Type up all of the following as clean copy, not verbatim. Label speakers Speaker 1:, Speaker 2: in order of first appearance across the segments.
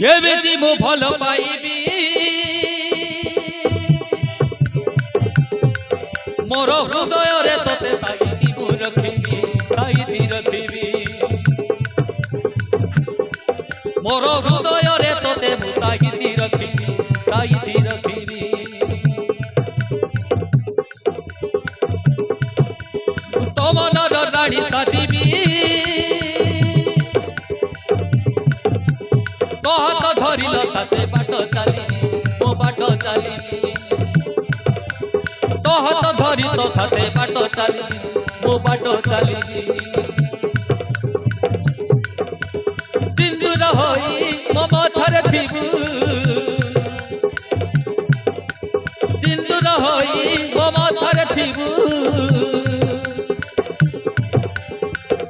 Speaker 1: केमिति मु भल पाइबी मोर हृदय रे तोते ताईति मु रखिबी ताईति रखिबी मोर हृदय रे तोते मु ताईति रखिबी ताईति रखिबी तो मनर राणी साजिबी तो हाथ धरिल ताते बाट चली मो बाट चली तो हाथ धरी तो साथे बाट चली मो बाट चली सिंदूर होई मो मथरे थिबु सिंदूर होई मो मथरे थिबु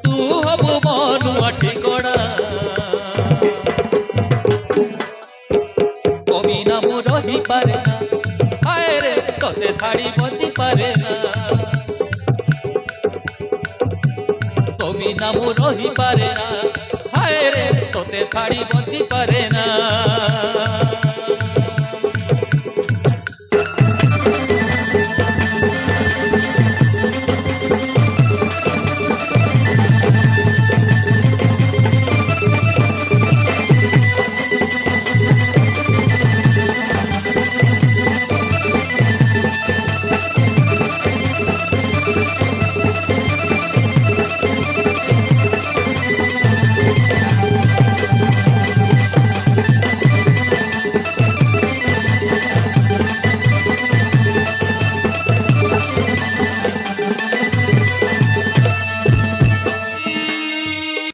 Speaker 1: तू हबु मनुआ ठिकड़ा कवि ना मो रही पारे ना हाय रे तोते छाड़ी बची पारे ना कवि ना मो रही पारे ना हाय रे तोते छाड़ी बची पारे ना।